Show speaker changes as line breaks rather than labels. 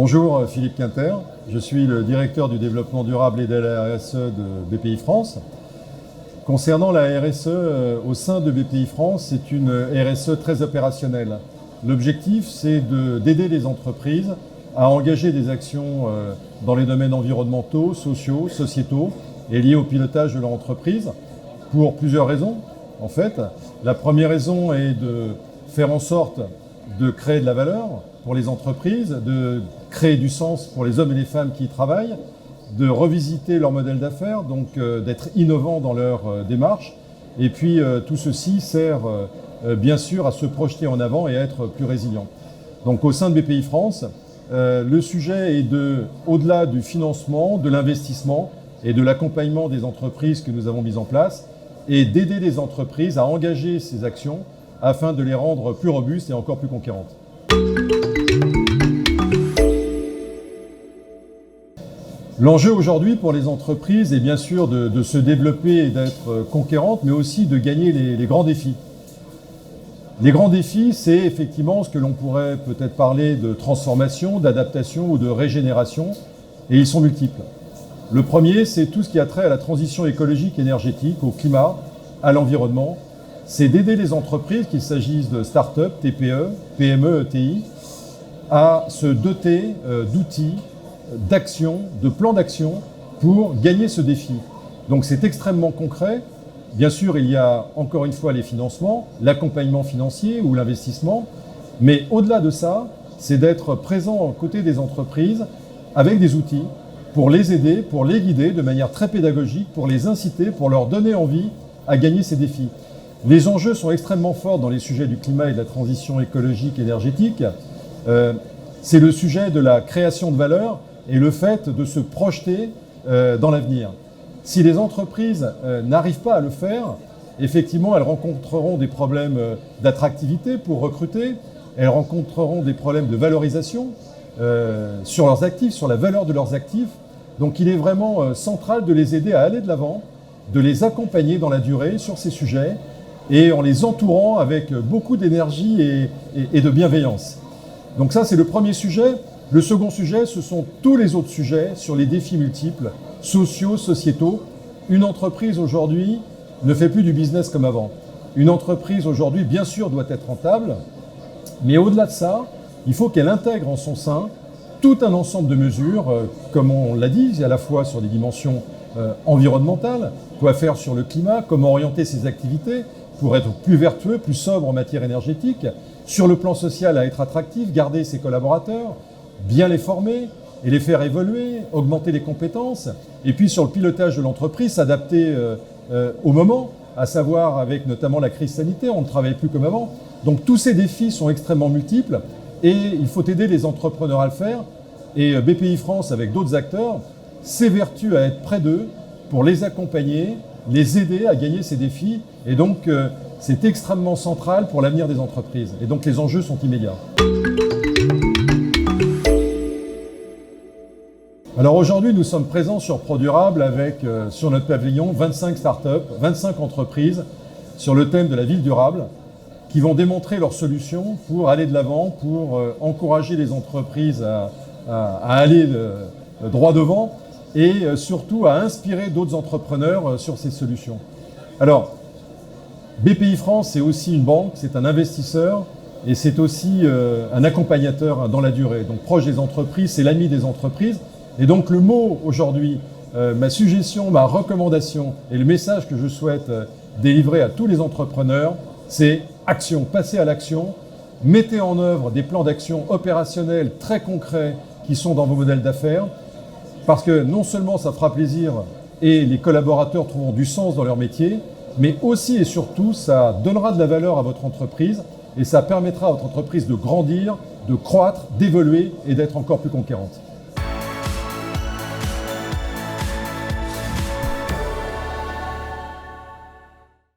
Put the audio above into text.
Bonjour, Philippe Quinter, je suis le directeur du développement durable et de la RSE de BPI France. Concernant la RSE au sein de BPI France, c'est une RSE très opérationnelle. L'objectif, c'est d'aider les entreprises à engager des actions dans les domaines environnementaux, sociaux, sociétaux et liés au pilotage de leur entreprise pour plusieurs raisons. En fait, la première raison est de faire en sorte de créer de la valeur pour les entreprises, de créer du sens pour les hommes et les femmes qui y travaillent, de revisiter leur modèle d'affaires, donc d'être innovants dans leur démarche. Et puis tout ceci sert bien sûr à se projeter en avant et à être plus résilient. Donc au sein de BPI France, le sujet est au-delà du financement, de l'investissement et de l'accompagnement des entreprises que nous avons mises en place, et d'aider les entreprises à engager ces actions afin de les rendre plus robustes et encore plus conquérantes. L'enjeu aujourd'hui pour les entreprises est bien sûr de se développer et d'être conquérantes, mais aussi de gagner les grands défis. Les grands défis, c'est effectivement ce que l'on pourrait peut-être parler de transformation, d'adaptation ou de régénération, et ils sont multiples. Le premier, c'est tout ce qui a trait à la transition écologique énergétique, au climat, à l'environnement. C'est d'aider les entreprises, qu'il s'agisse de start-up, TPE, PME, ETI, à se doter d'outils, d'actions, de plans d'action pour gagner ce défi. Donc c'est extrêmement concret. Bien sûr, il y a encore une fois les financements, l'accompagnement financier ou l'investissement, mais au-delà de ça, c'est d'être présent aux côtés des entreprises avec des outils pour les aider, pour les guider de manière très pédagogique, pour les inciter, pour leur donner envie à gagner ces défis. Les enjeux sont extrêmement forts dans les sujets du climat et de la transition écologique énergétique. C'est le sujet de la création de valeur et le fait de se projeter dans l'avenir. Si les entreprises n'arrivent pas à le faire, effectivement, elles rencontreront des problèmes d'attractivité pour recruter, elles rencontreront des problèmes de valorisation sur leurs actifs, sur la valeur de leurs actifs. Donc il est vraiment central de les aider à aller de l'avant, de les accompagner dans la durée sur ces sujets et en les entourant avec beaucoup d'énergie et de bienveillance. Donc ça, c'est le premier sujet. Le second sujet, ce sont tous les autres sujets sur les défis multiples, sociaux, sociétaux. Une entreprise aujourd'hui ne fait plus du business comme avant. Une entreprise aujourd'hui, bien sûr, doit être rentable, mais au-delà de ça, il faut qu'elle intègre en son sein tout un ensemble de mesures, comme on l'a dit, à la fois sur des dimensions environnementales, quoi faire sur le climat, comment orienter ses activités pour être plus vertueux, plus sobre en matière énergétique, sur le plan social à être attractif, garder ses collaborateurs, bien les former et les faire évoluer, augmenter les compétences, et puis sur le pilotage de l'entreprise, s'adapter au moment, à savoir avec notamment la crise sanitaire, on ne travaille plus comme avant. Donc tous ces défis sont extrêmement multiples et il faut aider les entrepreneurs à le faire. Et BPI France, avec d'autres acteurs, s'évertue à être près d'eux pour les accompagner, les aider à gagner ces défis. Et donc c'est extrêmement central pour l'avenir des entreprises. Et donc les enjeux sont immédiats. Alors aujourd'hui, nous sommes présents sur ProDurable avec, sur notre pavillon, 25 startups, 25 entreprises sur le thème de la ville durable qui vont démontrer leurs solutions pour aller de l'avant, pour encourager les entreprises à aller droit devant et surtout à inspirer d'autres entrepreneurs sur ces solutions. Alors, BPI France, c'est aussi une banque, c'est un investisseur et c'est aussi un accompagnateur dans la durée. Donc proche des entreprises, c'est l'ami des entreprises. Et donc le mot aujourd'hui, ma suggestion, ma recommandation et le message que je souhaite délivrer à tous les entrepreneurs, c'est action, passez à l'action, mettez en œuvre des plans d'action opérationnels très concrets qui sont dans vos modèles d'affaires, parce que non seulement ça fera plaisir et les collaborateurs trouveront du sens dans leur métier, mais aussi et surtout ça donnera de la valeur à votre entreprise et ça permettra à votre entreprise de grandir, de croître, d'évoluer et d'être encore plus conquérante.